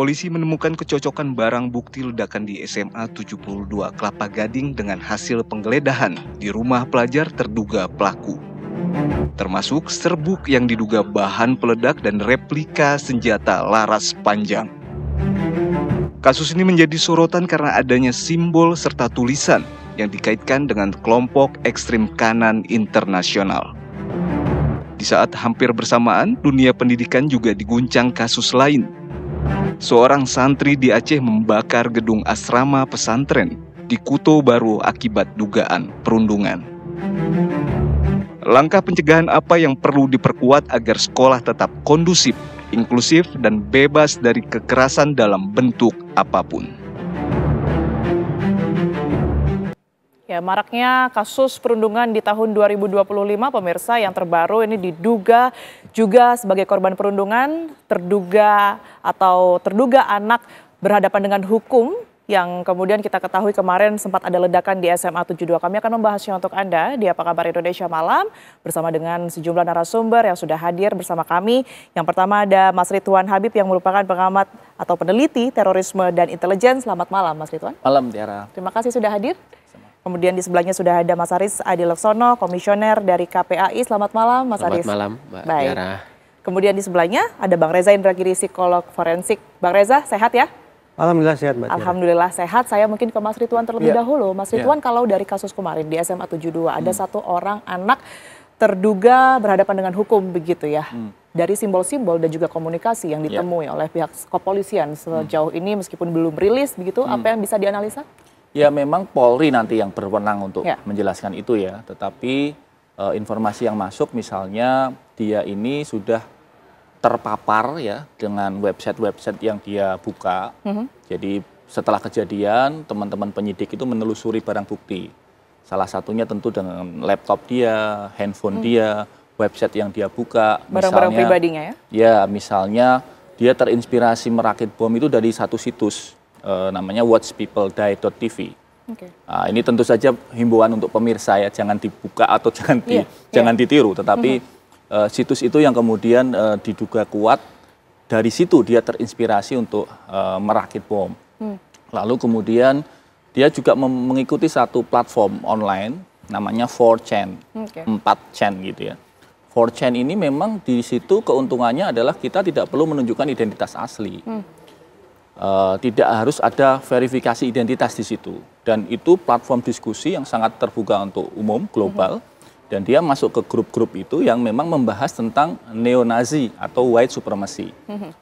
polisi menemukan kecocokan barang bukti ledakan di SMA 72 Kelapa Gading dengan hasil penggeledahan di rumah pelajar terduga pelaku. Termasuk serbuk yang diduga bahan peledak dan replika senjata laras panjang. Kasus ini menjadi sorotan karena adanya simbol serta tulisan yang dikaitkan dengan kelompok ekstrim kanan internasional. Di saat hampir bersamaan, dunia pendidikan juga diguncang kasus lain. Seorang santri di Aceh membakar gedung asrama pesantren di Kuto Baru akibat dugaan perundungan. Langkah pencegahan apa yang perlu diperkuat agar sekolah tetap kondusif, inklusif, dan bebas dari kekerasan dalam bentuk apapun? Ya, maraknya kasus perundungan di tahun 2025, pemirsa, yang terbaru ini diduga juga sebagai korban perundungan, terduga anak berhadapan dengan hukum yang kemudian kita ketahui kemarin sempat ada ledakan di SMA 72. Kami akan membahasnya untuk Anda di Apa Kabar Indonesia Malam bersama dengan sejumlah narasumber yang sudah hadir bersama kami. Yang pertama ada Mas Ridwan Habib yang merupakan pengamat atau peneliti terorisme dan intelijen. Selamat malam Mas Ridwan. Malam Tiara. Terima kasih sudah hadir. Kemudian di sebelahnya sudah ada Mas Aris Adilaksono, komisioner dari KPAI. Selamat malam Mas Aris. Selamat malam Mbak Baik. Tiara. Kemudian di sebelahnya ada Bang Reza Indragiri, psikolog forensik. Bang Reza, sehat ya? Alhamdulillah sehat Mbak Tiara. Alhamdulillah sehat. Saya mungkin ke Mas Ridwan terlebih dahulu. Mas Ridwan, kalau dari kasus kemarin di SMA 72 ada satu orang anak terduga berhadapan dengan hukum begitu ya. Dari simbol-simbol dan juga komunikasi yang ditemui oleh pihak kepolisian sejauh ini meskipun belum rilis begitu, apa yang bisa dianalisa? Ya memang Polri nanti yang berwenang untuk menjelaskan itu ya. Tetapi informasi yang masuk misalnya dia ini sudah terpapar ya dengan website-website yang dia buka. Jadi setelah kejadian teman-teman penyidik itu menelusuri barang bukti. Salah satunya tentu dengan laptop dia, handphone dia, website yang dia buka. Barang-barang pribadinya ya? Ya misalnya dia terinspirasi merakit bom itu dari satu situs. Namanya watchpeopledie.tv. Nah, ini tentu saja himbauan untuk pemirsa ya, jangan dibuka atau jangan ditiru. Tetapi situs itu yang kemudian diduga kuat, dari situ dia terinspirasi untuk merakit bom. Lalu kemudian dia juga mengikuti satu platform online namanya 4chan, 4chan gitu ya. 4chan ini memang di situ keuntungannya adalah kita tidak perlu menunjukkan identitas asli. Tidak harus ada verifikasi identitas di situ, dan itu platform diskusi yang sangat terbuka untuk umum global, dan dia masuk ke grup-grup itu yang memang membahas tentang neo-Nazi atau white supremacy.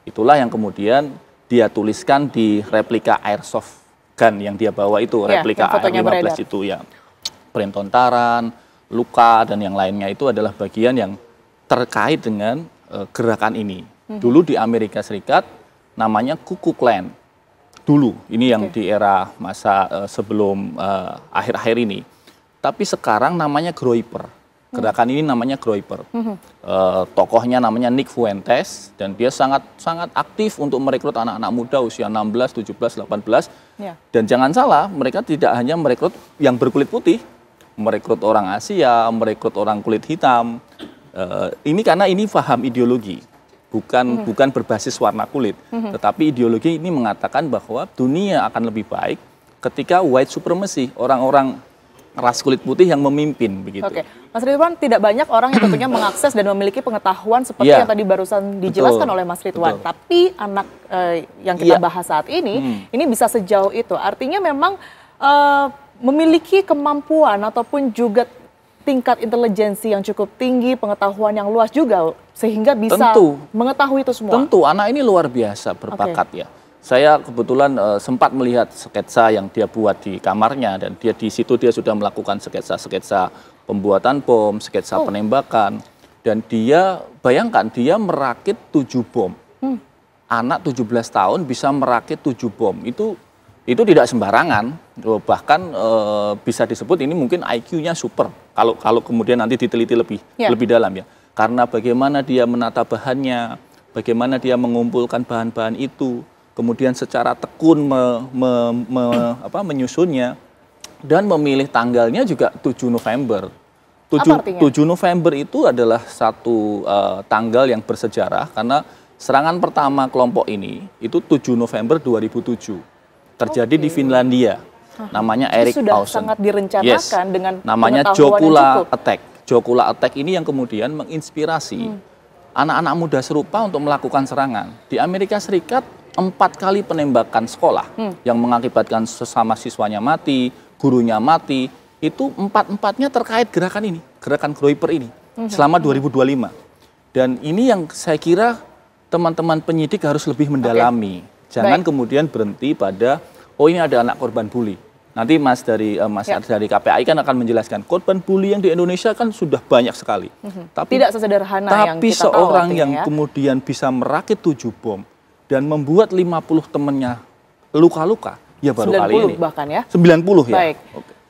Itulah yang kemudian dia tuliskan di replika airsoft gun yang dia bawa itu, replika AR-15 itu ya, perentontaran, luka dan yang lainnya itu adalah bagian yang terkait dengan gerakan ini. Dulu di Amerika Serikat namanya Ku Klux Klan dulu, ini yang di era masa sebelum akhir-akhir ini. Tapi sekarang namanya Groyper. Gerakan ini namanya Groyper. Tokohnya namanya Nick Fuentes dan dia sangat aktif untuk merekrut anak-anak muda usia 16, 17, 18. Dan jangan salah, mereka tidak hanya merekrut yang berkulit putih, merekrut orang Asia, merekrut orang kulit hitam. Ini karena ini paham ideologi. Bukan berbasis warna kulit, tetapi ideologi ini mengatakan bahwa dunia akan lebih baik ketika white supremacy, orang-orang ras kulit putih yang memimpin begitu. Oke, Mas Ridwan, tidak banyak orang yang tentunya mengakses dan memiliki pengetahuan seperti yang tadi barusan dijelaskan oleh Mas Ridwan. Tapi anak yang kita bahas saat ini bisa sejauh itu. Artinya memang memiliki kemampuan ataupun juga tingkat intelijensi yang cukup tinggi, pengetahuan yang luas juga, sehingga bisa mengetahui itu semua. Tentu, anak ini luar biasa berbakat ya. Saya kebetulan sempat melihat sketsa yang dia buat di kamarnya, dan di situ dia sudah melakukan sketsa-sketsa pembuatan bom, sketsa penembakan, dan dia, bayangkan, dia merakit 7 bom. Anak 17 tahun bisa merakit 7 bom, itu tidak sembarangan, bahkan bisa disebut ini mungkin IQ-nya super. Kalau kemudian nanti diteliti lebih dalam ya, karena bagaimana dia menata bahannya, bagaimana dia mengumpulkan bahan-bahan itu, kemudian secara tekun menyusunnya, dan memilih tanggalnya juga 7 November. 7 November itu adalah satu tanggal yang bersejarah karena Serangan pertama kelompok ini itu 7 November 2007. Terjadi di Finlandia. Namanya Erik sudah Paulsen. Sangat direncanakan dengan namanya Jokula Attack. Jokula Attack ini yang kemudian menginspirasi anak-anak muda serupa untuk melakukan serangan. Di Amerika Serikat 4 kali penembakan sekolah yang mengakibatkan sesama siswanya mati, gurunya mati, itu 4-4-nya terkait gerakan ini, gerakan Groyper ini, selama 2025. Dan ini yang saya kira teman-teman penyidik harus lebih mendalami. Jangan kemudian berhenti pada, oh ini ada anak korban bully. Nanti Mas dari KPAI kan akan menjelaskan korban bully yang di Indonesia kan sudah banyak sekali. Tapi tidak sesederhana yang kita tahu. Tapi seorang yang kemudian bisa merakit 7 bom dan membuat 50 temannya luka-luka, ya baru kali ini. 90 bahkan ya? 90 ya. Baik.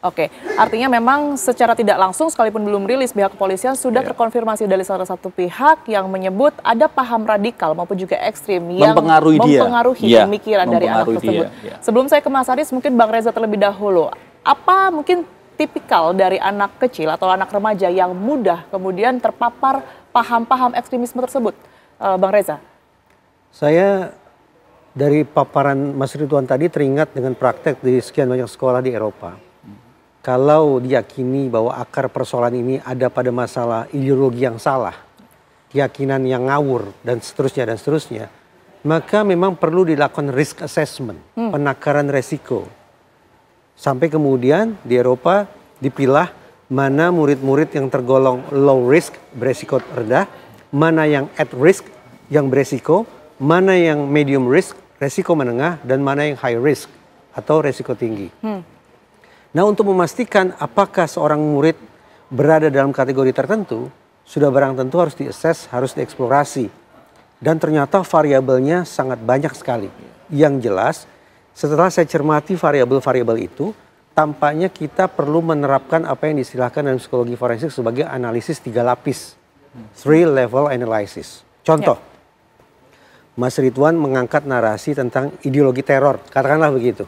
Oke, artinya memang secara tidak langsung sekalipun belum rilis pihak kepolisian sudah terkonfirmasi dari salah satu pihak yang menyebut ada paham radikal maupun juga ekstrim yang mempengaruhi pemikiran dari anak tersebut. Sebelum saya ke Mas Aris, mungkin Bang Reza terlebih dahulu. Apa mungkin tipikal dari anak kecil atau anak remaja yang mudah kemudian terpapar paham-paham ekstremisme tersebut? Bang Reza. Saya dari paparan Mas Ridwan tadi teringat dengan praktek di sekian banyak sekolah di Eropa. Kalau diyakini bahwa akar persoalan ini ada pada masalah ideologi yang salah, keyakinan yang ngawur, dan seterusnya, maka memang perlu dilakukan risk assessment, penakaran resiko. Sampai kemudian di Eropa dipilah mana murid-murid yang tergolong low risk, beresiko rendah, mana yang at risk, yang beresiko, mana yang medium risk, resiko menengah, dan mana yang high risk, atau resiko tinggi. Nah, untuk memastikan apakah seorang murid berada dalam kategori tertentu, sudah barang tentu harus diakses, harus dieksplorasi. Dan ternyata variabelnya sangat banyak sekali. Yang jelas, setelah saya cermati variabel-variabel itu, tampaknya kita perlu menerapkan apa yang diistilahkan dalam psikologi forensik sebagai analisis 3 lapis. 3 level analysis. Contoh, Mas Ridwan mengangkat narasi tentang ideologi teror, katakanlah begitu.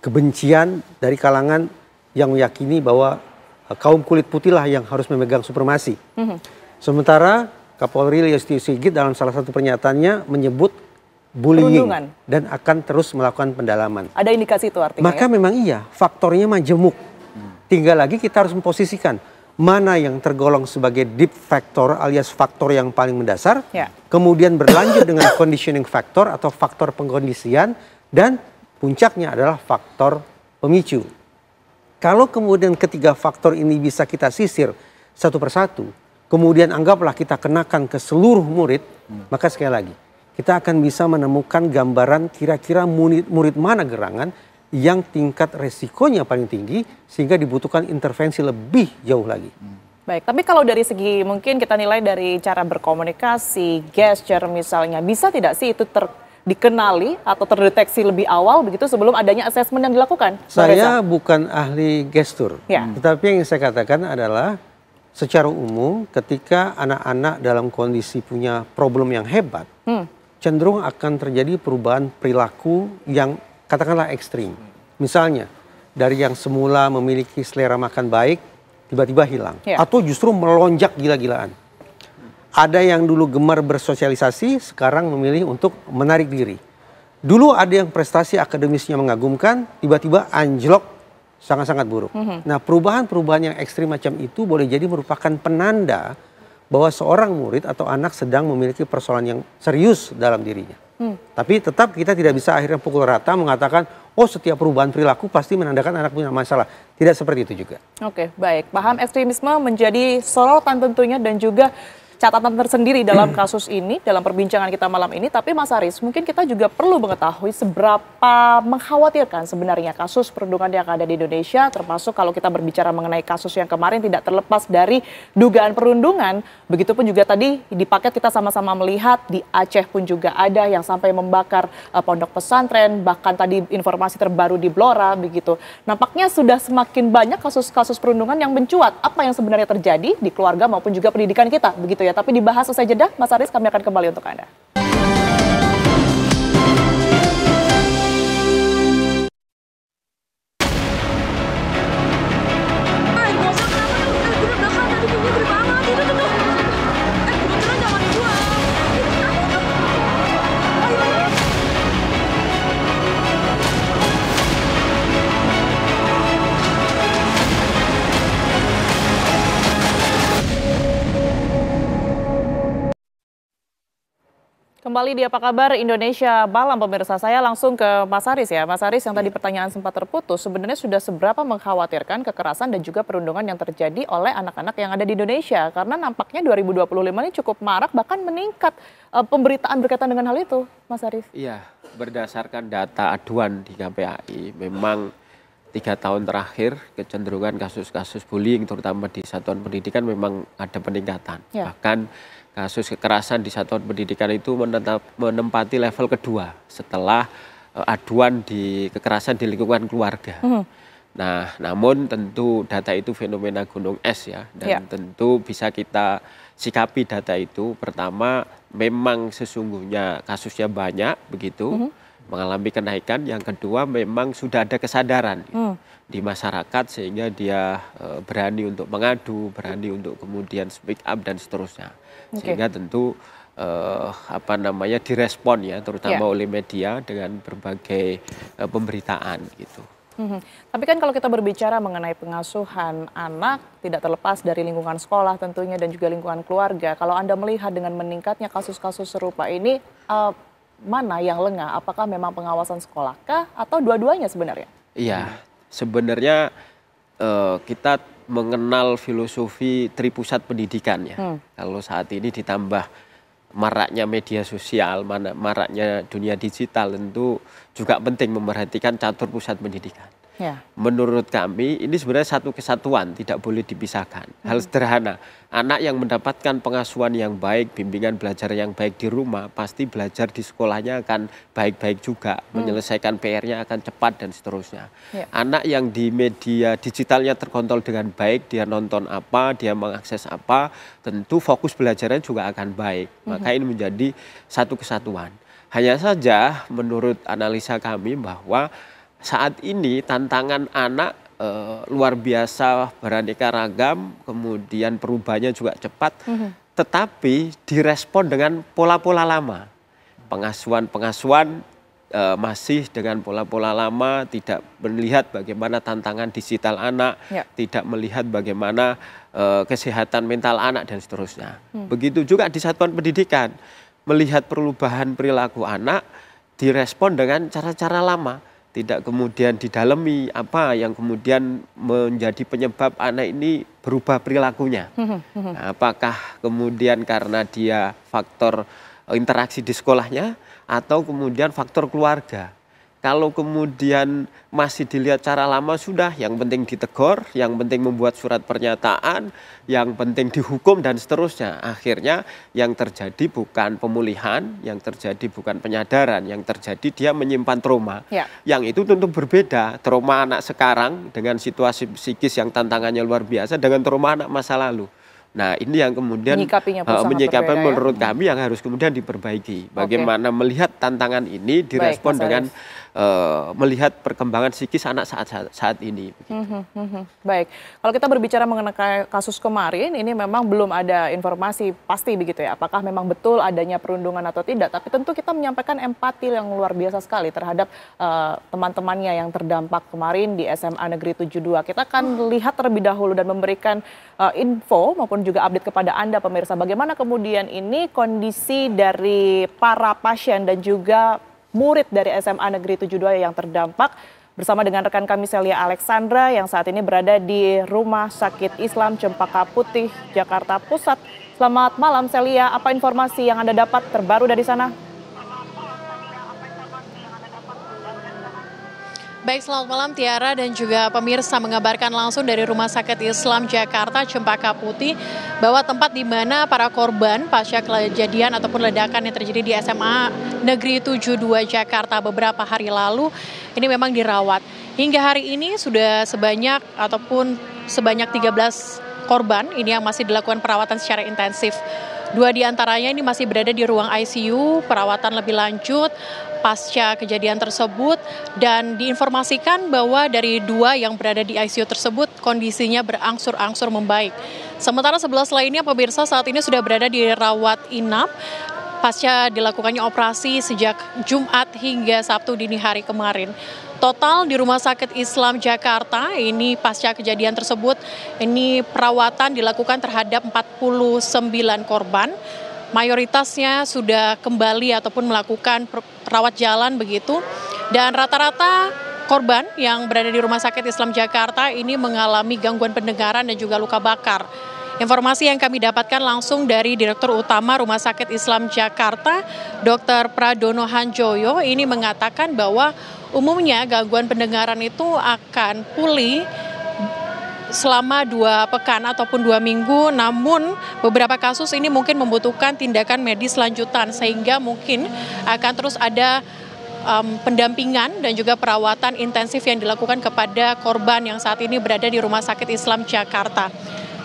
Kebencian dari kalangan yang meyakini bahwa kaum kulit putih lah yang harus memegang supremasi. Sementara Kapolri Listio Sigit dalam salah satu pernyataannya menyebut bullying dan akan terus melakukan pendalaman. Ada indikasi itu artinya. Maka memang iya, faktornya majemuk. Tinggal lagi kita harus memposisikan mana yang tergolong sebagai deep factor alias faktor yang paling mendasar. Kemudian berlanjut dengan conditioning factor atau faktor pengkondisian, dan puncaknya adalah faktor pemicu. Kalau kemudian ketiga faktor ini bisa kita sisir satu persatu, kemudian anggaplah kita kenakan ke seluruh murid, maka sekali lagi kita akan bisa menemukan gambaran kira-kira murid mana gerangan yang tingkat resikonya paling tinggi sehingga dibutuhkan intervensi lebih jauh lagi. Baik, tapi kalau dari segi mungkin kita nilai dari cara berkomunikasi, gesture misalnya, bisa tidak sih itu dikenali atau terdeteksi lebih awal begitu sebelum adanya asesmen yang dilakukan? Saya bukan ahli gestur, tetapi yang saya katakan adalah secara umum ketika anak-anak dalam kondisi punya problem yang hebat, cenderung akan terjadi perubahan perilaku yang katakanlah ekstrim. Misalnya dari yang semula memiliki selera makan baik, tiba-tiba hilang. Atau justru melonjak gila-gilaan. Ada yang dulu gemar bersosialisasi, sekarang memilih untuk menarik diri. Dulu ada yang prestasi akademisnya mengagumkan, tiba-tiba anjlok sangat-sangat buruk. Nah, perubahan-perubahan yang ekstrim macam itu boleh jadi merupakan penanda bahwa seorang murid atau anak sedang memiliki persoalan yang serius dalam dirinya. Tapi tetap kita tidak bisa akhirnya pukul rata mengatakan, oh setiap perubahan perilaku pasti menandakan anak punya masalah. Tidak seperti itu juga. Oke, baik. Paham ekstremisme menjadi sorotan tentunya dan juga catatan tersendiri dalam kasus ini, dalam perbincangan kita malam ini. Tapi Mas Aris, mungkin kita juga perlu mengetahui seberapa mengkhawatirkan sebenarnya kasus perundungan yang ada di Indonesia, termasuk kalau kita berbicara mengenai kasus yang kemarin tidak terlepas dari dugaan perundungan. Begitupun juga tadi di paket kita sama-sama melihat di Aceh pun juga ada yang sampai membakar pondok pesantren, bahkan tadi informasi terbaru di Blora begitu. Nampaknya sudah semakin banyak kasus-kasus perundungan yang mencuat. Apa yang sebenarnya terjadi di keluarga maupun juga pendidikan kita begitu ya. Tapi dibahas usai jeda, Mas Aris, kami akan kembali untuk Anda. kembali di Apa Kabar Indonesia Malam pemirsa. Saya langsung ke Mas Haris ya. Mas Haris, yang tadi pertanyaan sempat terputus, sebenarnya sudah seberapa mengkhawatirkan kekerasan dan juga perundungan yang terjadi oleh anak-anak yang ada di Indonesia? Karena nampaknya 2025 ini cukup marak, bahkan meningkat pemberitaan berkaitan dengan hal itu, Mas Haris. Iya, berdasarkan data aduan di KPAI, memang 3 tahun terakhir kecenderungan kasus-kasus bullying terutama di satuan pendidikan memang ada peningkatan. Ya. Bahkan kasus kekerasan di satuan pendidikan itu menempati level kedua setelah aduan di kekerasan di lingkungan keluarga. Nah, namun tentu data itu fenomena gunung es ya, dan tentu bisa kita sikapi data itu. Pertama, memang sesungguhnya kasusnya banyak begitu, mengalami kenaikan. Yang kedua, memang sudah ada kesadaran di masyarakat sehingga dia berani untuk mengadu, berani untuk kemudian speak up dan seterusnya. Sehingga tentu direspon ya, terutama oleh media dengan berbagai pemberitaan gitu. Tapi kan kalau kita berbicara mengenai pengasuhan anak, tidak terlepas dari lingkungan sekolah tentunya dan juga lingkungan keluarga. Kalau Anda melihat dengan meningkatnya kasus-kasus serupa ini, mana yang lengah? Apakah memang pengawasan sekolahkah atau dua-duanya sebenarnya? Iya, sebenarnya kita mengenal filosofi tripusat pendidikan ya. Kalau saat ini ditambah maraknya media sosial, maraknya dunia digital, tentu juga penting memerhatikan catur pusat pendidikan. Ya. Menurut kami ini sebenarnya satu kesatuan, tidak boleh dipisahkan. Hal sederhana, anak yang mendapatkan pengasuhan yang baik, bimbingan belajar yang baik di rumah, pasti belajar di sekolahnya akan baik-baik juga, menyelesaikan PR-nya akan cepat dan seterusnya. Ya. Anak yang di media digitalnya terkontrol dengan baik, dia nonton apa, dia mengakses apa, tentu fokus belajarnya juga akan baik. Maka ini menjadi satu kesatuan. Hanya saja menurut analisa kami bahwa saat ini tantangan anak luar biasa, beraneka ragam, kemudian perubahannya juga cepat, tetapi direspon dengan pola-pola lama. Pengasuhan masih dengan pola-pola lama, tidak melihat bagaimana tantangan digital anak, tidak melihat bagaimana kesehatan mental anak dan seterusnya. Begitu juga di satuan pendidikan, melihat perubahan perilaku anak, direspon dengan cara-cara lama. Tidak kemudian didalami apa yang kemudian menjadi penyebab anak ini berubah perilakunya. Nah, apakah kemudian karena dia faktor interaksi di sekolahnya atau kemudian faktor keluarga. Kalau kemudian masih dilihat cara lama sudah, yang penting ditegur, yang penting membuat surat pernyataan, yang penting dihukum dan seterusnya. Akhirnya yang terjadi bukan pemulihan, yang terjadi bukan penyadaran, yang terjadi dia menyimpan trauma. Ya. Yang itu tentu berbeda, trauma anak sekarang dengan situasi psikis yang tantangannya luar biasa dengan trauma anak masa lalu. Nah, ini yang kemudian menyikapi menurut kami yang harus kemudian diperbaiki. Bagaimana melihat tantangan ini direspon dengan melihat perkembangan psikis anak saat ini. Baik, kalau kita berbicara mengenai kasus kemarin, ini memang belum ada informasi pasti begitu ya, apakah memang betul adanya perundungan atau tidak. Tapi tentu kita menyampaikan empati yang luar biasa sekali terhadap teman-temannya yang terdampak kemarin di SMA Negeri 72. Kita akan lihat terlebih dahulu dan memberikan info maupun juga update kepada Anda pemirsa, bagaimana kemudian ini kondisi dari para pasien dan juga murid dari SMA Negeri 72 yang terdampak bersama dengan rekan kami Celia Alexandra yang saat ini berada di Rumah Sakit Islam Cempaka Putih, Jakarta Pusat. Selamat malam Celia, apa informasi yang Anda dapat terbaru dari sana? Baik, selamat malam Tiara dan juga pemirsa, mengabarkan langsung dari Rumah Sakit Islam Jakarta Cempaka Putih bahwa tempat di mana para korban pasca kejadian ataupun ledakan yang terjadi di SMA Negeri 72 Jakarta beberapa hari lalu ini memang dirawat. Hingga hari ini sudah sebanyak 13 korban ini yang masih dilakukan perawatan secara intensif. 2 diantaranya ini masih berada di ruang ICU, perawatan lebih lanjut pasca kejadian tersebut, dan diinformasikan bahwa dari 2 yang berada di ICU tersebut kondisinya berangsur-angsur membaik. Sementara 11 lainnya pemirsa saat ini sudah berada di rawat inap pasca dilakukannya operasi sejak Jumat hingga Sabtu dini hari kemarin. Total di Rumah Sakit Islam Jakarta ini pasca kejadian tersebut ini perawatan dilakukan terhadap 49 korban. mayoritasnya sudah kembali ataupun melakukan rawat jalan begitu. Dan rata-rata korban yang berada di Rumah Sakit Islam Jakarta ini mengalami gangguan pendengaran dan juga luka bakar. Informasi yang kami dapatkan langsung dari Direktur Utama Rumah Sakit Islam Jakarta, Dr. Pradono Hanjoyo, ini mengatakan bahwa umumnya gangguan pendengaran itu akan pulih selama 2 pekan ataupun 2 minggu, namun beberapa kasus ini mungkin membutuhkan tindakan medis lanjutan sehingga mungkin akan terus ada pendampingan dan juga perawatan intensif yang dilakukan kepada korban yang saat ini berada di Rumah Sakit Islam Jakarta.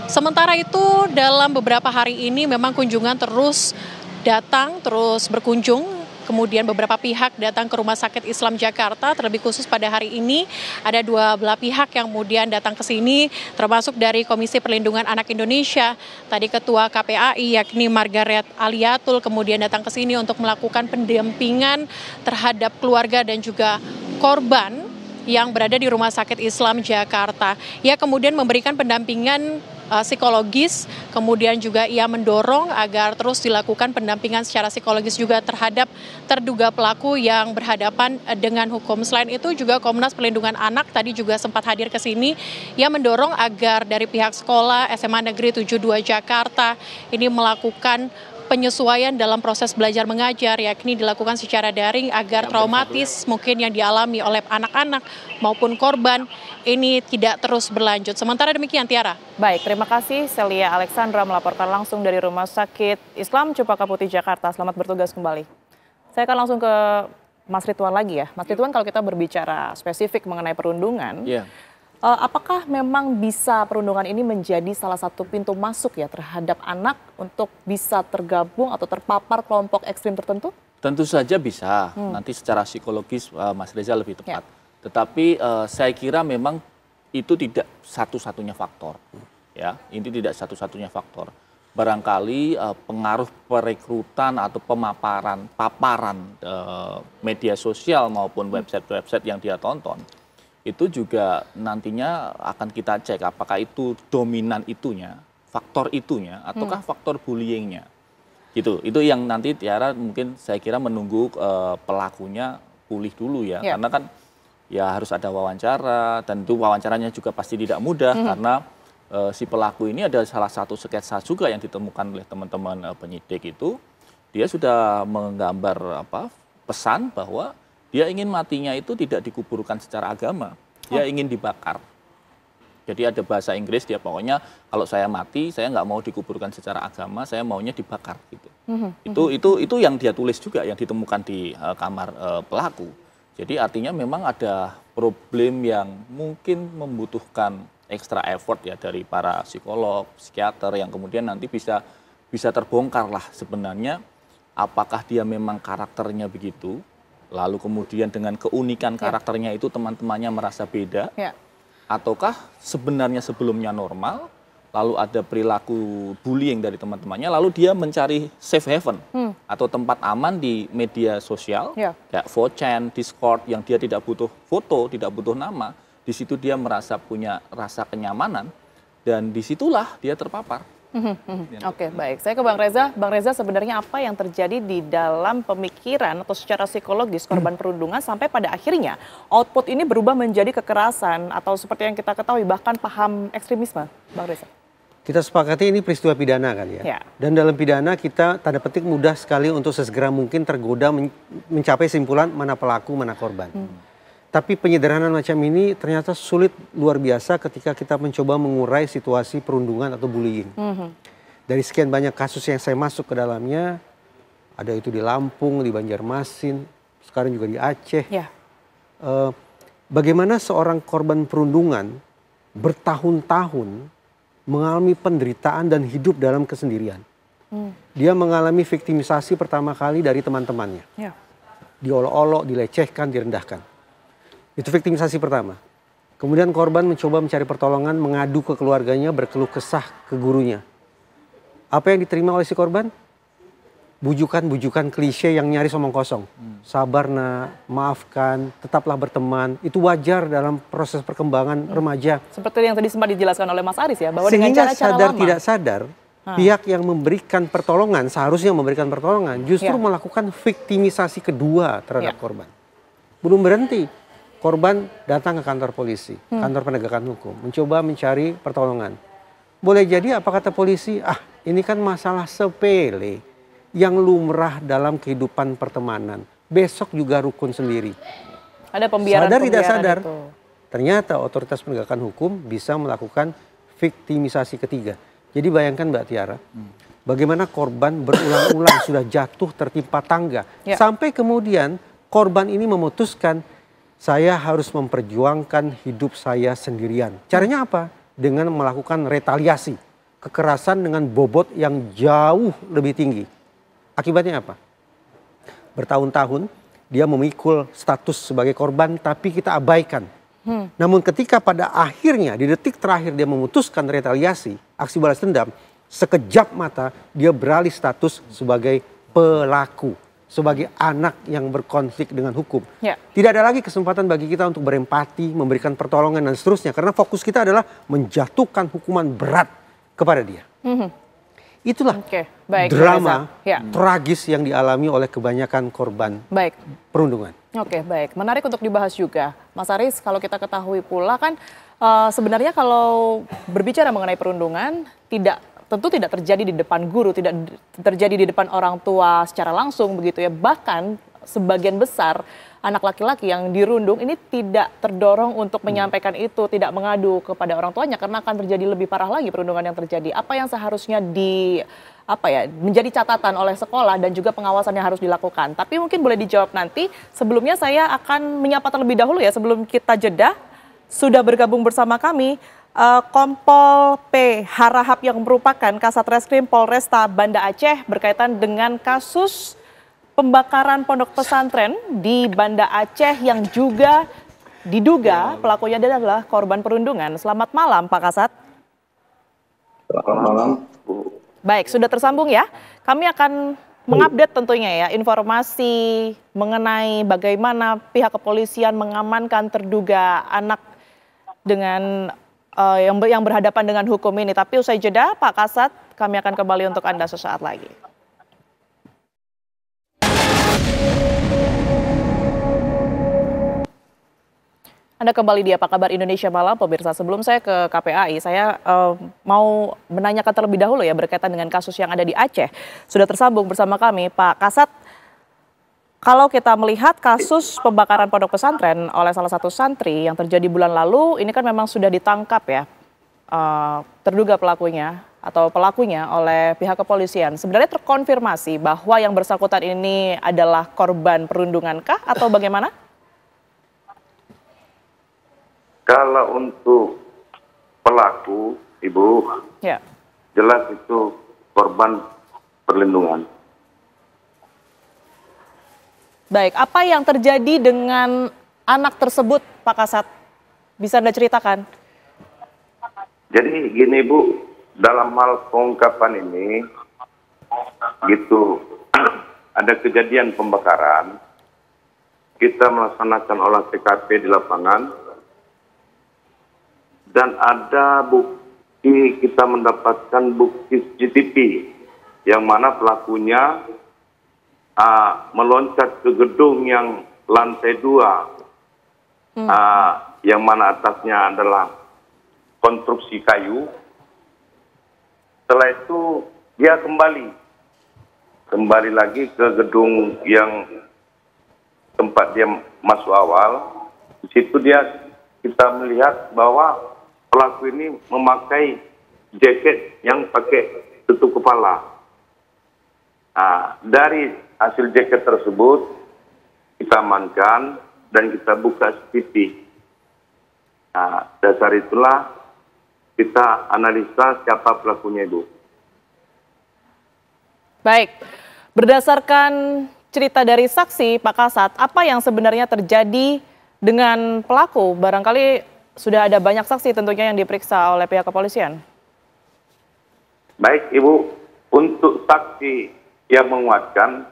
Sementara itu dalam beberapa hari ini memang kunjungan terus datang, terus berkunjung. Kemudian beberapa pihak datang ke Rumah Sakit Islam Jakarta, terlebih khusus pada hari ini ada 2 belah pihak yang kemudian datang ke sini, termasuk dari Komisi Perlindungan Anak Indonesia, tadi Ketua KPAI yakni Margaret Aliatul kemudian datang ke sini untuk melakukan pendampingan terhadap keluarga dan juga korban yang berada di Rumah Sakit Islam Jakarta. Ia kemudian memberikan pendampingan psikologis, kemudian juga ia mendorong agar terus dilakukan pendampingan secara psikologis juga terhadap terduga pelaku yang berhadapan dengan hukum. Selain itu juga Komnas Perlindungan Anak tadi juga sempat hadir ke sini. Ia mendorong agar dari pihak sekolah SMA Negeri 72 Jakarta ini melakukan penyesuaian dalam proses belajar mengajar, yakni dilakukan secara daring agar traumatis mungkin yang dialami oleh anak-anak maupun korban ini tidak terus berlanjut. Sementara demikian, Tiara. Baik, terima kasih Celia Alexandra melaporkan langsung dari Rumah Sakit Islam Cempaka Putih Jakarta. Selamat bertugas kembali. Saya akan langsung ke Mas Ridwan lagi ya. Mas Ridwan, kalau kita berbicara spesifik mengenai perundungan, apakah memang bisa perundungan ini menjadi salah satu pintu masuk ya terhadap anak untuk bisa tergabung atau terpapar kelompok ekstrim tertentu? Tentu saja bisa, nanti secara psikologis Mas Reza lebih tepat. Tetapi saya kira memang itu tidak satu-satunya faktor. Ya, ini tidak satu-satunya faktor. Barangkali pengaruh perekrutan atau paparan media sosial maupun website-website yang dia tonton, itu juga nantinya akan kita cek apakah itu dominan itunya, faktor itunya, ataukah faktor bullyingnya. Gitu. Itu yang nanti Tiara mungkin saya kira menunggu pelakunya pulih dulu ya. Karena kan ya harus ada wawancara, dan itu wawancaranya juga pasti tidak mudah karena si pelaku ini ada salah satu sketsa juga yang ditemukan oleh teman-teman penyidik itu. Dia sudah menggambar pesan bahwa dia ingin matinya itu tidak dikuburkan secara agama, dia ingin dibakar. Jadi ada bahasa Inggris, dia pokoknya kalau saya mati, saya nggak mau dikuburkan secara agama, saya maunya dibakar gitu. Itu yang dia tulis juga, yang ditemukan di kamar pelaku. Jadi artinya memang ada problem yang mungkin membutuhkan extra effort ya dari para psikolog, psikiater yang kemudian nanti bisa terbongkar lah sebenarnya apakah dia memang karakternya begitu. Lalu kemudian dengan keunikan karakternya itu teman-temannya merasa beda, ataukah sebenarnya sebelumnya normal, lalu ada perilaku bullying dari teman-temannya, lalu dia mencari safe haven atau tempat aman di media sosial, kayak 4chan, Discord, yang dia tidak butuh foto, tidak butuh nama, di situ dia merasa punya rasa kenyamanan, dan disitulah dia terpapar. Oke, baik. Saya ke Bang Reza. Bang Reza, sebenarnya apa yang terjadi di dalam pemikiran atau secara psikologis korban perundungan sampai pada akhirnya output ini berubah menjadi kekerasan atau seperti yang kita ketahui bahkan paham ekstremisme, Bang Reza? Kita sepakati ini peristiwa pidana kan ya. Dan dalam pidana kita tanda petik mudah sekali untuk sesegera mungkin tergoda mencapai simpulan mana pelaku, mana korban. Tapi penyederhanaan macam ini ternyata sulit luar biasa ketika kita mencoba mengurai situasi perundungan atau bullying. Dari sekian banyak kasus yang saya masuk ke dalamnya, ada itu di Lampung, di Banjarmasin, sekarang juga di Aceh. Bagaimana seorang korban perundungan bertahun-tahun mengalami penderitaan dan hidup dalam kesendirian. Dia mengalami viktimisasi pertama kali dari teman-temannya. Diolok-olok, dilecehkan, direndahkan. Itu viktimisasi pertama. Kemudian korban mencoba mencari pertolongan, mengadu ke keluarganya, berkeluh kesah ke gurunya. Apa yang diterima oleh si korban? Bujukan-bujukan klise yang nyaris omong kosong. Sabar nak, maafkan, tetaplah berteman. Itu wajar dalam proses perkembangan remaja. Seperti yang tadi sempat dijelaskan oleh Mas Aris ya, bahwa dengan cara-cara lama. Sehingga sadar tidak sadar, Pihak yang memberikan pertolongan, seharusnya memberikan pertolongan, justru melakukan viktimisasi kedua terhadap korban. Belum berhenti, korban datang ke kantor polisi, kantor penegakan hukum, mencoba mencari pertolongan. Boleh jadi apa kata polisi, ini kan masalah sepele yang lumrah dalam kehidupan pertemanan. Besok juga rukun sendiri. Ada pembiaran. Sadar tidak sadar, itu. Ternyata otoritas penegakan hukum bisa melakukan viktimisasi ketiga. Jadi bayangkan Mbak Tiara, bagaimana korban berulang-ulang sudah jatuh tertimpa tangga. Sampai kemudian korban ini memutuskan, saya harus memperjuangkan hidup saya sendirian. Caranya apa? Dengan melakukan retaliasi, kekerasan dengan bobot yang jauh lebih tinggi. Akibatnya apa? Bertahun-tahun dia memikul status sebagai korban, tapi kita abaikan. Namun ketika pada akhirnya di detik terakhir dia memutuskan retaliasi, aksi balas dendam, sekejap mata dia beralih status sebagai pelaku, sebagai anak yang berkonflik dengan hukum. Tidak ada lagi kesempatan bagi kita untuk berempati, memberikan pertolongan dan seterusnya, karena fokus kita adalah menjatuhkan hukuman berat kepada dia. Itulah drama tragis yang dialami oleh kebanyakan korban perundungan. Oke, baik. Menarik untuk dibahas juga. Mas Aris, kalau kita ketahui pula kan sebenarnya kalau berbicara mengenai perundungan, tentu tidak terjadi di depan guru, tidak terjadi di depan orang tua secara langsung begitu ya. Bahkan sebagian besar anak laki-laki yang dirundung ini tidak terdorong untuk menyampaikan itu, tidak mengadu kepada orang tuanya karena akan terjadi lebih parah lagi perundungan yang terjadi. Apa yang seharusnya menjadi catatan oleh sekolah dan juga pengawasan yang harus dilakukan. Tapi mungkin boleh dijawab nanti. Sebelumnya saya akan menyapa terlebih dahulu ya sebelum kita jeda. Sudah bergabung bersama kami Kompol P. Harahap yang merupakan Kasat Reskrim Polresta Banda Aceh berkaitan dengan kasus pembakaran pondok pesantren di Banda Aceh yang juga diduga pelakunya adalah korban perundungan. Selamat malam Pak Kasat. Selamat malam Bu. Baik, sudah tersambung ya. Kami akan mengupdate tentunya ya informasi mengenai bagaimana pihak kepolisian mengamankan terduga anak dengan yang berhadapan dengan hukum ini. Tapi usai jeda Pak Kasat, kami akan kembali untuk Anda sesaat lagi. Anda kembali di Apa Kabar Indonesia Malam, pemirsa. Sebelum saya ke KPAI, saya mau menanyakan terlebih dahulu ya berkaitan dengan kasus yang ada di Aceh. Sudah tersambung bersama kami, Pak Kasat. Kalau kita melihat kasus pembakaran pondok pesantren oleh salah satu santri yang terjadi bulan lalu, ini kan memang sudah ditangkap ya terduga pelakunya atau pelakunya oleh pihak kepolisian. Sebenarnya terkonfirmasi bahwa yang bersangkutan ini adalah korban perundungankah atau bagaimana? Kalau untuk pelaku, Ibu, jelas itu korban perlindungan. Baik, apa yang terjadi dengan anak tersebut, Pak Kasat? Bisa Anda ceritakan? Jadi gini Bu, dalam hal pengungkapan ini, gitu, ada kejadian pembakaran, kita melaksanakan olah TKP di lapangan, dan ada bukti, kita mendapatkan bukti CCTV yang mana pelakunya meloncat ke gedung yang lantai 2, yang mana atasnya adalah konstruksi kayu. Setelah itu dia kembali lagi ke gedung yang tempat dia masuk awal. Di situ kita melihat bahwa pelaku ini memakai jaket yang pakai tutup kepala. Dari hasil jaket tersebut kita amankan dan kita buka CCTV. Dasar itulah kita analisa siapa pelakunya itu. Baik, berdasarkan cerita dari saksi Pak Kasat, apa yang sebenarnya terjadi dengan pelaku? Barangkali sudah ada banyak saksi tentunya yang diperiksa oleh pihak kepolisian. Baik Ibu, untuk saksi yang menguatkan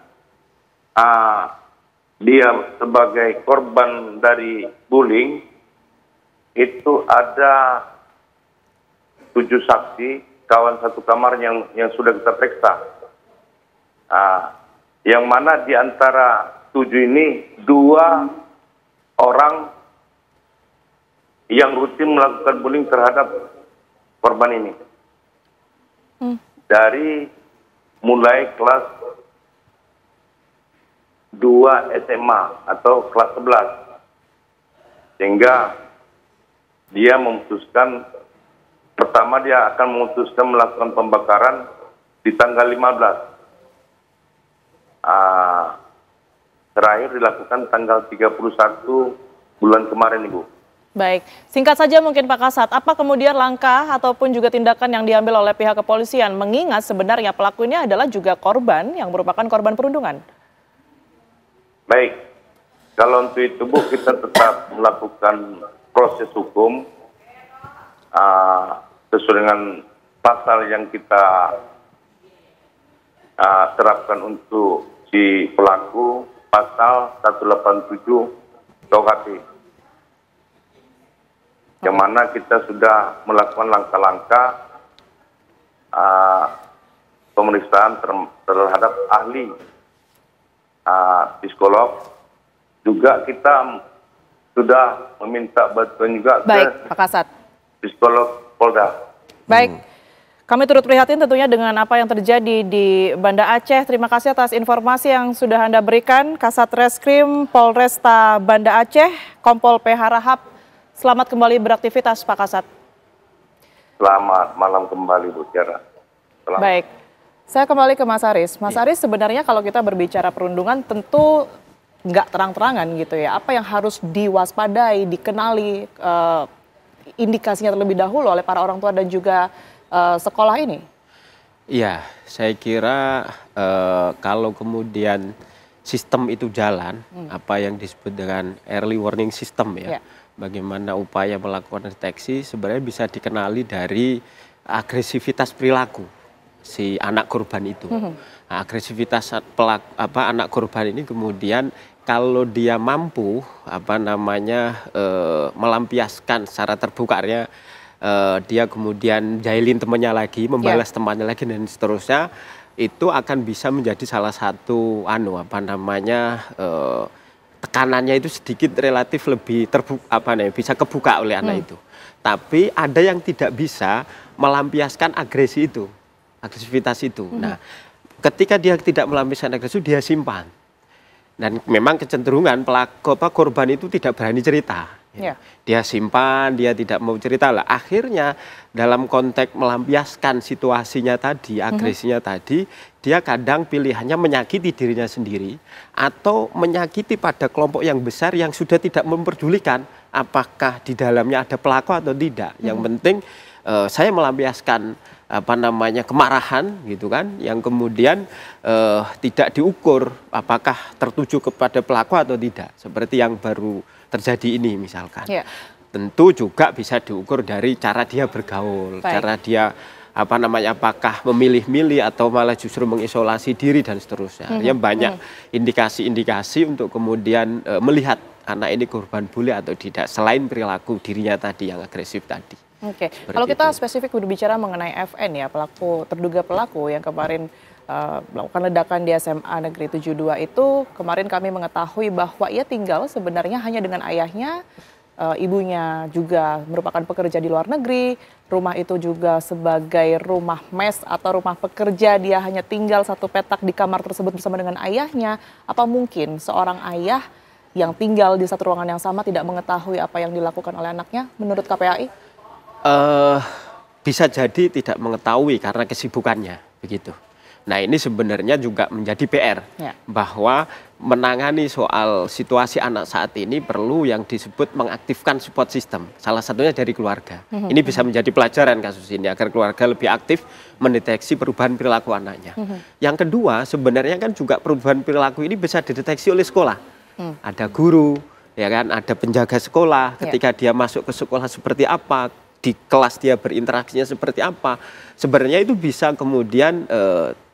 dia sebagai korban dari bullying, itu ada 7 saksi kawan satu kamar yang sudah kita periksa. Yang mana di antara 7 ini 2 orang yang rutin melakukan bullying terhadap korban ini. Dari mulai kelas 2 SMA atau kelas 11. Sehingga dia memutuskan, pertama dia akan memutuskan melakukan pembakaran di tanggal 15. Terakhir dilakukan tanggal 31 bulan kemarin, Ibu. Baik, singkat saja mungkin Pak Kasat, apa kemudian langkah ataupun juga tindakan yang diambil oleh pihak kepolisian, mengingat sebenarnya pelaku ini adalah juga korban yang merupakan korban perundungan? Baik, kalau untuk itu Bu, kita tetap melakukan proses hukum sesuai dengan pasal yang kita terapkan untuk si pelaku, pasal 187 KUHP. Yang mana kita sudah melakukan langkah-langkah pemeriksaan terhadap ahli psikolog. Juga kita sudah meminta bantuan juga Baik, Pak Kasat. Psikolog Polda. Baik, kami turut prihatin tentunya dengan apa yang terjadi di Banda Aceh. Terima kasih atas informasi yang sudah Anda berikan, Kasat Reskrim Polresta Banda Aceh, Kompol PH Rahab. Selamat kembali beraktivitas, Pak Kasat. Selamat malam kembali, Bu Tiara. Baik, saya kembali ke Mas Aris. Mas Aris, sebenarnya kalau kita berbicara perundungan tentu nggak terang-terangan gitu ya. Apa yang harus diwaspadai, dikenali, indikasinya terlebih dahulu oleh para orang tua dan juga sekolah ini? Iya, saya kira kalau kemudian sistem itu jalan, apa yang disebut dengan early warning system ya. Bagaimana upaya melakukan deteksi sebenarnya bisa dikenali dari agresivitas perilaku si anak korban itu. Nah, agresivitas anak korban ini kemudian kalau dia mampu melampiaskan secara terbuka dia kemudian jahilin temannya lagi, membalas temannya lagi dan seterusnya, itu akan bisa menjadi salah satu tekanannya itu sedikit relatif lebih bisa kebuka oleh anak itu. Tapi ada yang tidak bisa melampiaskan agresivitas itu. Nah, ketika dia tidak melampiaskan agresi, dia simpan. Dan memang kecenderungan korban itu tidak berani cerita. Dia simpan, dia tidak mau cerita lah. Akhirnya dalam konteks melampiaskan situasinya tadi, agresinya tadi, dia kadang pilihannya menyakiti dirinya sendiri atau menyakiti pada kelompok yang besar yang sudah tidak memperdulikan apakah di dalamnya ada pelaku atau tidak. Yang penting saya melampiaskan kemarahan gitu kan, yang kemudian tidak diukur apakah tertuju kepada pelaku atau tidak, seperti yang baru terjadi ini misalkan. Tentu juga bisa diukur dari cara dia bergaul, cara dia apakah memilih-milih atau malah justru mengisolasi diri dan seterusnya. Yang banyak indikasi-indikasi untuk kemudian melihat anak ini korban bully atau tidak, selain perilaku dirinya tadi yang agresif tadi. Oke, kalau kita spesifik berbicara mengenai FN ya, terduga pelaku yang kemarin melakukan ledakan di SMA Negeri 72 itu, kemarin kami mengetahui bahwa ia tinggal sebenarnya hanya dengan ayahnya, ibunya juga merupakan pekerja di luar negeri, rumah itu juga sebagai rumah mes atau rumah pekerja, dia hanya tinggal satu petak di kamar tersebut bersama dengan ayahnya. Apa mungkin seorang ayah yang tinggal di satu ruangan yang sama tidak mengetahui apa yang dilakukan oleh anaknya menurut KPAI? Bisa jadi tidak mengetahui karena kesibukannya, begitu. Nah, ini sebenarnya juga menjadi PR bahwa menangani soal situasi anak saat ini perlu yang disebut mengaktifkan support system, salah satunya dari keluarga. Ini bisa menjadi pelajaran kasus ini agar keluarga lebih aktif mendeteksi perubahan perilaku anaknya. Yang kedua, sebenarnya kan juga perubahan perilaku ini bisa dideteksi oleh sekolah. Ada guru, ya kan, ada penjaga sekolah, ketika dia masuk ke sekolah seperti apa, di kelas dia berinteraksinya seperti apa, sebenarnya itu bisa kemudian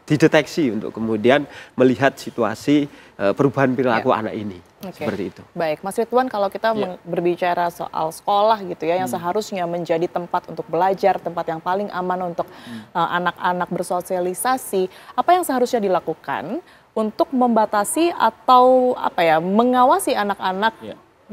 dideteksi untuk kemudian melihat situasi perubahan perilaku anak ini. Seperti itu. Baik, Mas Ridwan, kalau kita berbicara soal sekolah gitu ya, yang seharusnya menjadi tempat untuk belajar, tempat yang paling aman untuk anak-anak bersosialisasi, apa yang seharusnya dilakukan untuk membatasi atau mengawasi anak-anak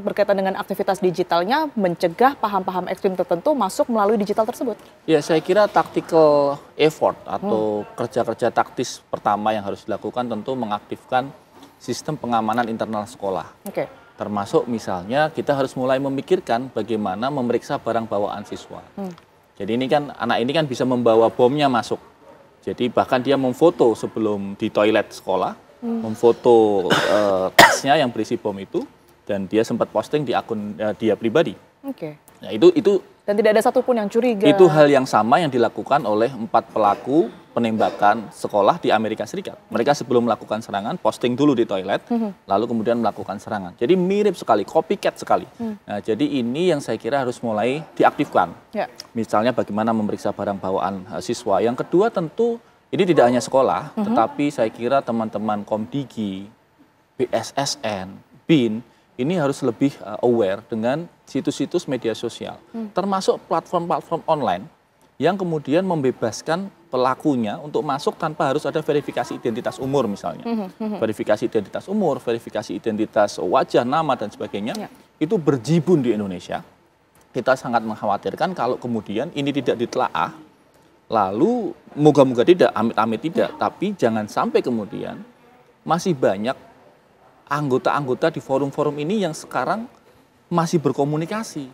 berkaitan dengan aktivitas digitalnya, mencegah paham-paham ekstrim tertentu masuk melalui digital tersebut? Ya, saya kira tactical effort atau kerja-kerja taktis pertama yang harus dilakukan tentu mengaktifkan sistem pengamanan internal sekolah. Termasuk misalnya kita harus mulai memikirkan bagaimana memeriksa barang bawaan siswa. Jadi ini kan anak ini kan bisa membawa bomnya masuk. Jadi bahkan dia memfoto sebelum di toilet sekolah, memfoto tasnya yang berisi bom itu, dan dia sempat posting di akun dia pribadi. Nah, itu dan tidak ada satupun yang curiga. Itu hal yang sama yang dilakukan oleh 4 pelaku penembakan sekolah di Amerika Serikat. Mereka sebelum melakukan serangan posting dulu di toilet, lalu kemudian melakukan serangan. Jadi mirip sekali, copycat sekali. Nah, jadi ini yang saya kira harus mulai diaktifkan. Misalnya bagaimana memeriksa barang bawaan siswa. Yang kedua tentu ini tidak hanya sekolah, tetapi saya kira teman-teman Komdigi, BSSN, BIN ini harus lebih aware dengan situs-situs media sosial, termasuk platform-platform online yang kemudian membebaskan pelakunya untuk masuk tanpa harus ada verifikasi identitas umur misalnya. Verifikasi identitas umur, verifikasi identitas wajah, nama, dan sebagainya, itu berjibun di Indonesia. Kita sangat mengkhawatirkan kalau kemudian ini tidak ditelaah, lalu moga-moga tidak, amit-amit tidak, tapi jangan sampai kemudian masih banyak anggota-anggota di forum-forum ini yang sekarang masih berkomunikasi.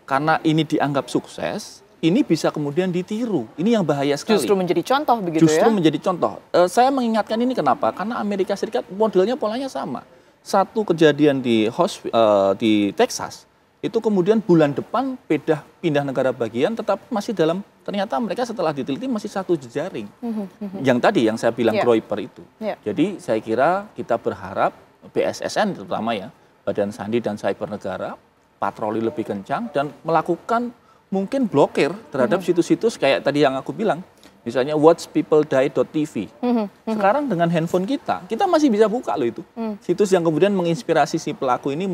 Karena ini dianggap sukses, ini bisa kemudian ditiru. Ini yang bahaya sekali. Justru menjadi contoh begitu Justru menjadi contoh. Saya mengingatkan ini kenapa? Karena Amerika Serikat modelnya polanya sama. Satu kejadian di Texas, itu kemudian bulan depan pindah negara bagian, tetapi masih ternyata mereka setelah diteliti masih satu jejaring. Yang tadi yang saya bilang Groyper itu. Jadi saya kira kita berharap BSSN terutama ya, Badan Sandi dan Cyber Negara, patroli lebih kencang dan melakukan mungkin blokir terhadap situs-situs kayak tadi yang aku bilang, misalnya watchpeopledie.tv. Sekarang dengan handphone kita masih bisa buka loh itu. Situs yang kemudian menginspirasi si pelaku ini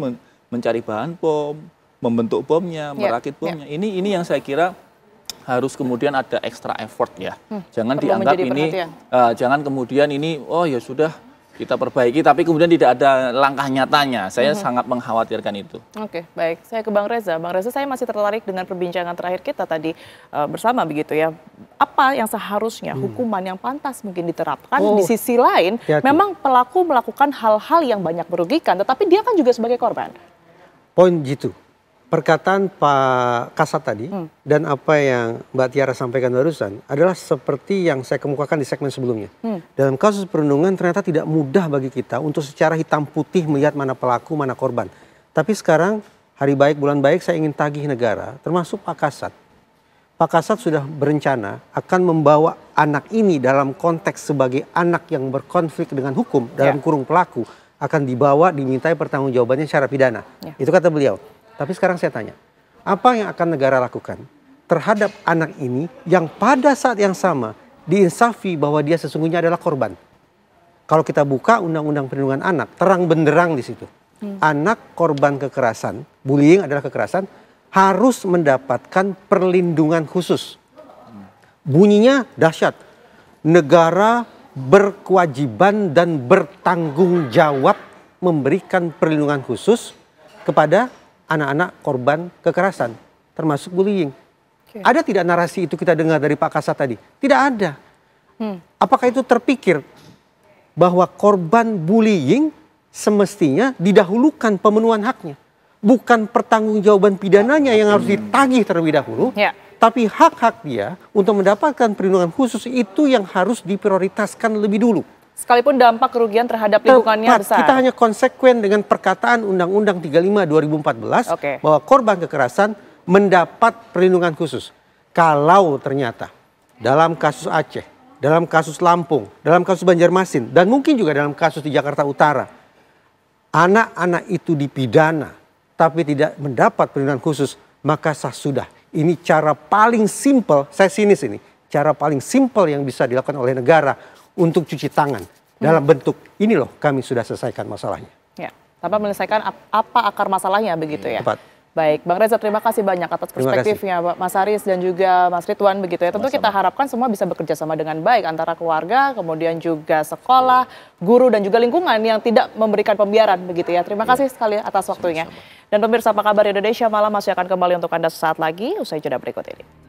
mencari bahan bom, membentuk bomnya, merakit bomnya. Ini yang saya kira harus kemudian ada extra effort ya. Jangan dianggap ini, jangan kemudian ini, oh ya sudah, kita perbaiki, tapi kemudian tidak ada langkah nyatanya. Saya sangat mengkhawatirkan itu. Oke, baik. Saya ke Bang Reza. Bang Reza, saya masih tertarik dengan perbincangan terakhir kita tadi bersama begitu ya. Apa yang seharusnya hukuman yang pantas mungkin diterapkan? Di sisi lain, memang pelaku melakukan hal-hal yang banyak merugikan, tetapi dia kan juga sebagai korban. Poin gitu. Perkataan Pak Kasat tadi dan apa yang Mbak Tiara sampaikan barusan adalah seperti yang saya kemukakan di segmen sebelumnya. Dalam kasus perundungan ternyata tidak mudah bagi kita untuk secara hitam putih melihat mana pelaku, mana korban. Tapi sekarang hari baik, bulan baik saya ingin tagih negara, termasuk Pak Kasat. Pak Kasat sudah berencana akan membawa anak ini dalam konteks sebagai anak yang berkonflik dengan hukum dalam kurung pelaku, akan dibawa dimintai pertanggungjawabannya secara pidana. Itu kata beliau. Tapi sekarang saya tanya, apa yang akan negara lakukan terhadap anak ini yang pada saat yang sama diinsafi bahwa dia sesungguhnya adalah korban? Kalau kita buka Undang-Undang Perlindungan Anak, terang benderang di situ. Anak korban kekerasan, bullying adalah kekerasan, harus mendapatkan perlindungan khusus. Bunyinya dahsyat. Negara berkewajiban dan bertanggung jawab memberikan perlindungan khusus kepada anak-anak korban kekerasan, termasuk bullying. Ada tidak narasi itu kita dengar dari Pak Kasat tadi? Tidak ada. Apakah itu terpikir bahwa korban bullying semestinya didahulukan pemenuhan haknya? Bukan pertanggungjawaban pidananya yang harus ditagih terlebih dahulu, tapi hak-hak dia untuk mendapatkan perlindungan khusus itu yang harus diprioritaskan lebih dulu. Sekalipun dampak kerugian terhadap lingkungannya besar. Kita hanya konsekuen dengan perkataan Undang-Undang 35 2014 bahwa korban kekerasan mendapat perlindungan khusus. Kalau ternyata dalam kasus Aceh, dalam kasus Lampung, dalam kasus Banjarmasin, dan mungkin juga dalam kasus di Jakarta Utara, anak-anak itu dipidana tapi tidak mendapat perlindungan khusus, maka sah sudah. Ini cara paling simpel, saya sinis ini, cara paling simpel yang bisa dilakukan oleh negara untuk cuci tangan dalam bentuk ini loh kami sudah selesaikan masalahnya. Ya, tanpa menyelesaikan apa akar masalahnya begitu ya. Tepat. Baik, Bang Reza terima kasih banyak atas perspektifnya Mas Haris dan juga Mas Ridwan begitu ya. Tentu kita harapkan semua bisa bekerja sama dengan baik antara keluarga, kemudian juga sekolah, guru dan juga lingkungan yang tidak memberikan pembiaran begitu ya. Terima kasih sekali atas waktunya. Dan pemirsa Apa Kabar Indonesia Malam masih akan kembali untuk Anda sesaat lagi usai jeda berikut ini.